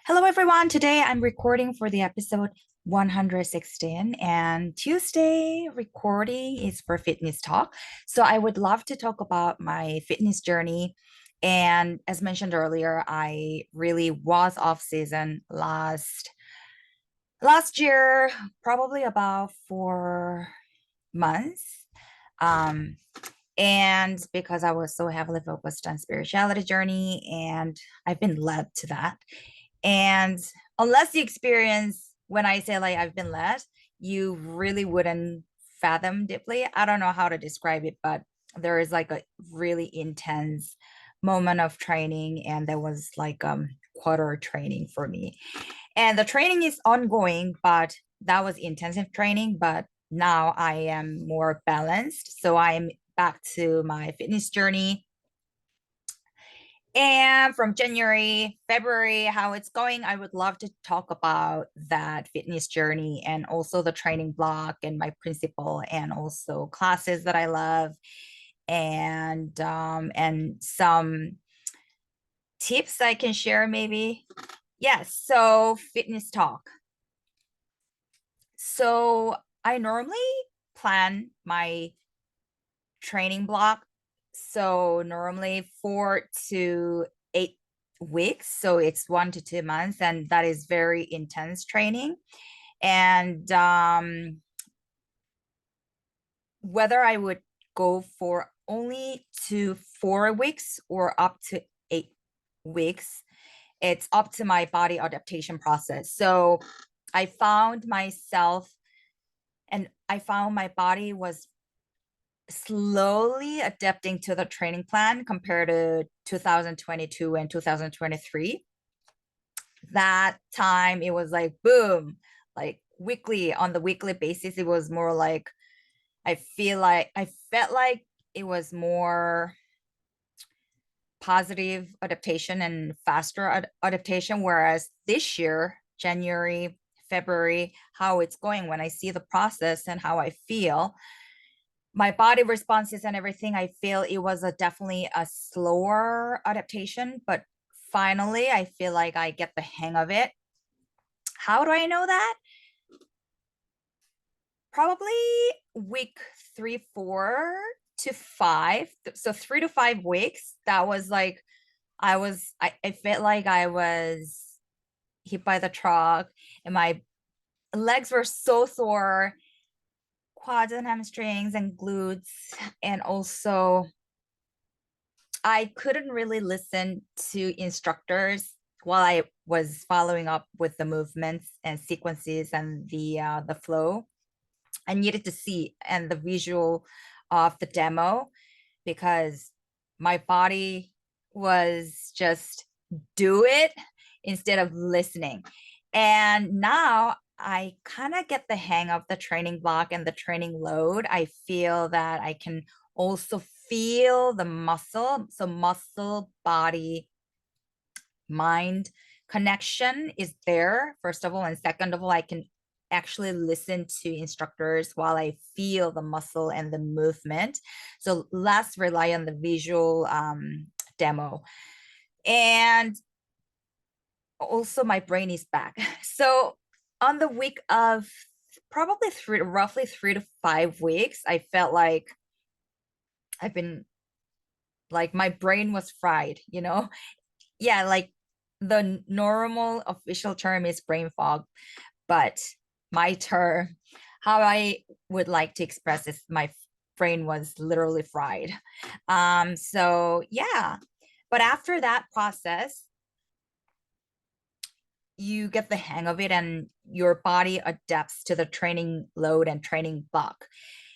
Hello, everyone. Today I'm recording for the episode 116, and Tuesday recording is for fitness talk. So I would love to talk about my fitness journey. And as mentioned earlier, I really was off season last year, probably about 4 months. Um, and because I was so heavily focused on spirituality journey, and I've been led to that. And unless you experience when I say like I've been led, you really wouldn't fathom deeply. I don't know how to describe it, but there is like a really intense moment of training, and there was like quarter training for me. And the training is ongoing, but that was intensive training, but now I am more balanced. So I am back to my fitness journey, and from January, February, how it's going, I would love to talk about that fitness journey and also the training block and my principle and also classes that I love and some tips I can share maybe. Yes, so fitness talk. So I normally plan my training block. So normally 4 to 8 weeks. So it's 1 to 2 months, and that is very intense training. And whether I would go for only 2 4 weeks or up to 8 weeks, it's up to my body adaptation process. So I found myself and I found my body was slowly adapting to the training plan compared to 2022 and 2023. That time it was like boom, like weekly on the weekly basis. It was more like I felt like it was more positive adaptation and faster adaptation. Whereas this year, January, February, how it's going, when I see the process and how I feel, my body responses and everything, I feel it was definitely a slower adaptation, but finally I feel like I get the hang of it. How do I know that? Probably week 3 4 to 5, so 3 to 5 weeks. That was like I felt like I was hit by the truck, and my legs were so sore, quads and hamstrings and glutes, and also I couldn't really listen to instructors while I was following up with the movements and sequences and the flow. I needed to see and the visual of the demo, because my body was just do it instead of listening. And now I kind of get the hang of the training block and the training load. I feel that I can also feel the muscle. So, muscle, body, mind connection is there, first of all. And second of all, I can actually listen to instructors while I feel the muscle and the movement. So, less rely on the visual demo. And also my brain is back. So on the week of probably roughly 3 to 5 weeks, I felt like I've been like my brain was fried. Yeah, like the normal official term is brain fog, but my term, how I would like to express is my brain was literally fried. So yeah, but after that process, you get the hang of it and your body adapts to the training load and training block.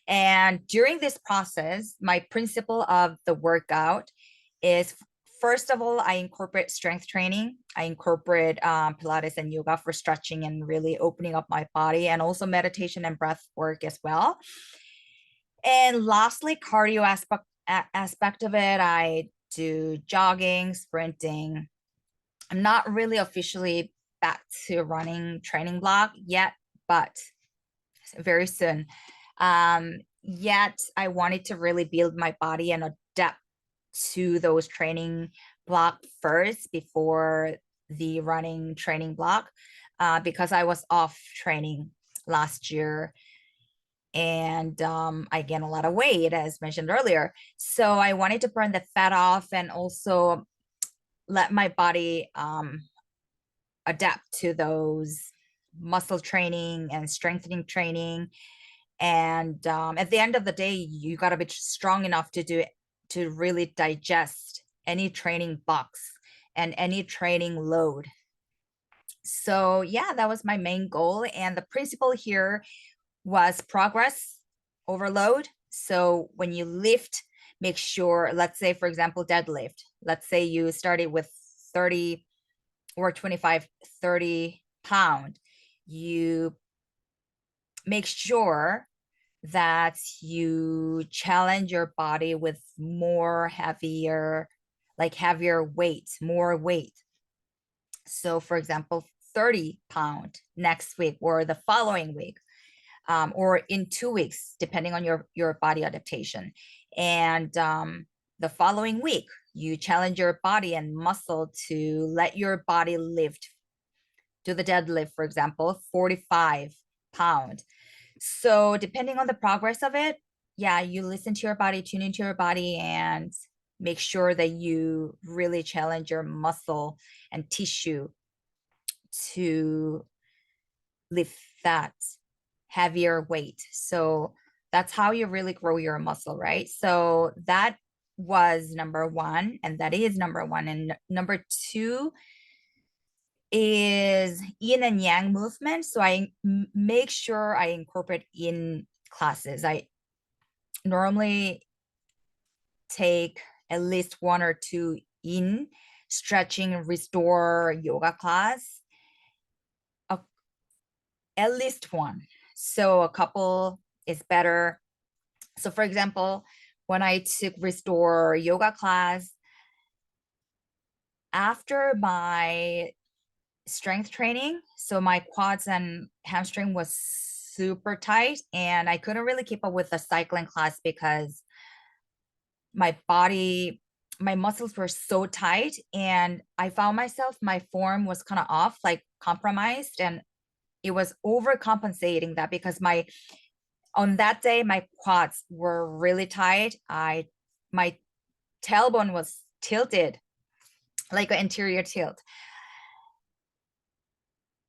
And during this process, my principle of the workout is, first of all, I incorporate strength training. I incorporate Pilates and yoga for stretching and really opening up my body, and also meditation and breath work as well. And lastly, cardio aspect of it, I do jogging, sprinting. I'm not really officially back to running training block yet, but very soon. Yet I wanted to really build my body and adapt to those training block first before the running training block because I was off training last year, and I gained a lot of weight, as mentioned earlier. So I wanted to burn the fat off and also let my body adapt to those muscle training and strengthening training. And at the end of the day, you got to be strong enough to do it, to really digest any training box and any training load. So yeah, that was my main goal. And the principle here was progress overload. So when you lift, make sure, let's say, for example, deadlift, let's say you started with 30 or 25, 30 pound, you make sure that you challenge your body with more heavier, like heavier weight, more weight. So for example, 30 pound next week or the following week, or in 2 weeks, depending on your body adaptation. And the following week, you challenge your body and muscle to let your body lift, do the deadlift, for example, 45 pound. So depending on the progress of it, yeah, you listen to your body, tune into your body, and make sure that you really challenge your muscle and tissue to lift that heavier weight. So that's how you really grow your muscle, right? So that was number one, and that is number one. And number two is yin and yang movement. So I make sure I incorporate in classes. I normally take at least one or two in stretching restore yoga class, at least one. So a couple is better. So for example, when I took restore yoga class, after my strength training, so my quads and hamstring was super tight and I couldn't really keep up with the cycling class because my body, my muscles were so tight, and I found myself, my form was kind of off, like compromised, and it was overcompensating that because on that day my quads were really tight. My tailbone was tilted, like an anterior tilt.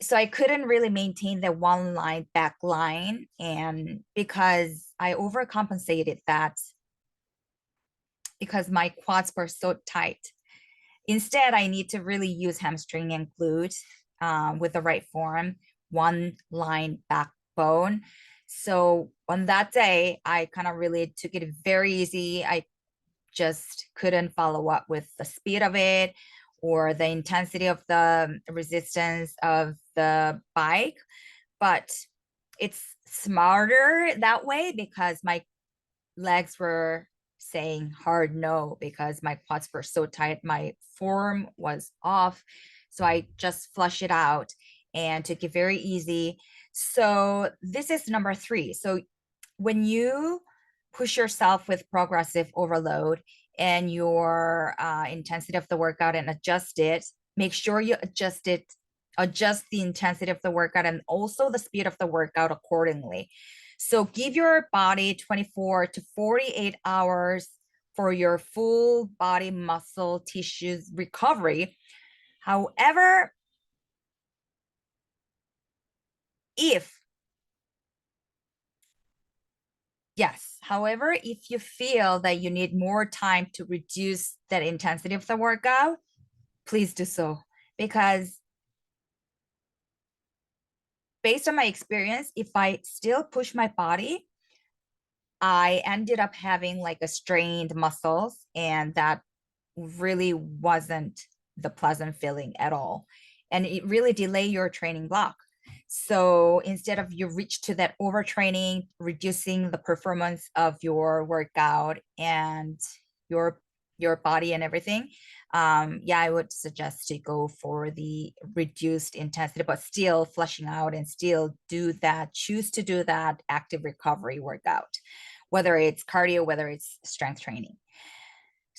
So I couldn't really maintain the one line back line, and because I overcompensated that because my quads were so tight. Instead, I need to really use hamstring and glute with the right form, one line backbone. So on that day, I kind of really took it very easy. I just couldn't follow up with the speed of it or the intensity of the resistance of the bike. But it's smarter that way because my legs were saying hard no because my quads were so tight, my form was off. So I just flush it out and took it very easy. So this is number three. So when you push yourself with progressive overload and your intensity of the workout and adjust it, make sure you adjust the intensity of the workout and also the speed of the workout accordingly. So give your body 24 to 48 hours for your full body muscle tissues recovery. However, if if you feel that you need more time to reduce that intensity of the workout, please do so. Because based on my experience, if I still push my body, I ended up having like a strained muscles, and that really wasn't the pleasant feeling at all. And it really delay your training block. So instead of you reach to that overtraining, reducing the performance of your workout and your your body and everything, yeah, I would suggest to go for the reduced intensity, but still flushing out and still choose to do that active recovery workout, whether it's cardio, whether it's strength training.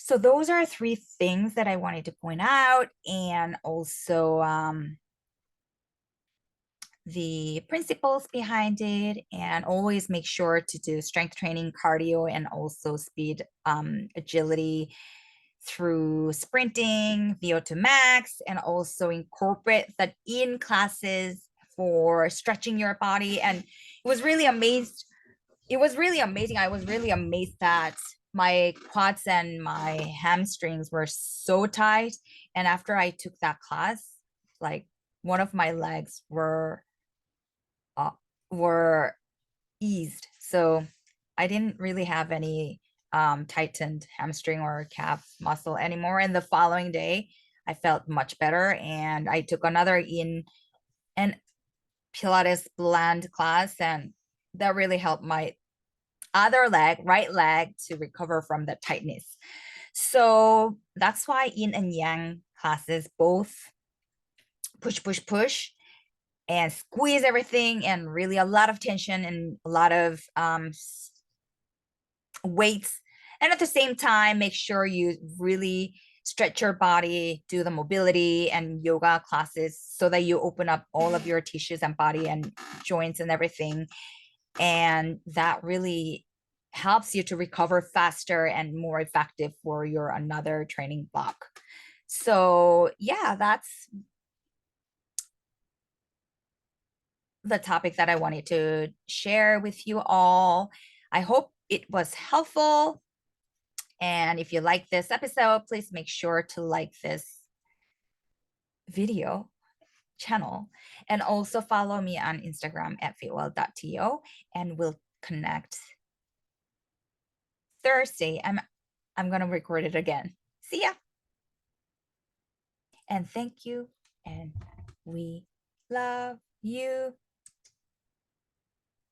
So those are three things that I wanted to point out, and also the principles behind it, and always make sure to do strength training, cardio, and also speed, agility through sprinting, VO2 max, and also incorporate that in classes for stretching your body. And it was really amazed. It was really amazing. I was really amazed that my quads and my hamstrings were so tight. And after I took that class, like one of my legs uh, were eased. So I didn't really have any tightened hamstring or calf muscle anymore. And the following day, I felt much better. And I took another in an Pilates blend class, and that really helped my other leg, right leg, to recover from the tightness. So that's why yin and yang classes both push, push, push, and squeeze everything, and really a lot of tension and a lot of weights. And at the same time, make sure you really stretch your body, do the mobility and yoga classes so that you open up all of your tissues and body and joints and everything. And that really helps you to recover faster and more effective for your another training block. So yeah, that's the topic that I wanted to share with you all. I hope it was helpful. And if you like this episode, please make sure to like this video channel, and also follow me on Instagram at fitwell.to, and we'll connect Thursday. I'm gonna record it again. See ya. And thank you. And we love you.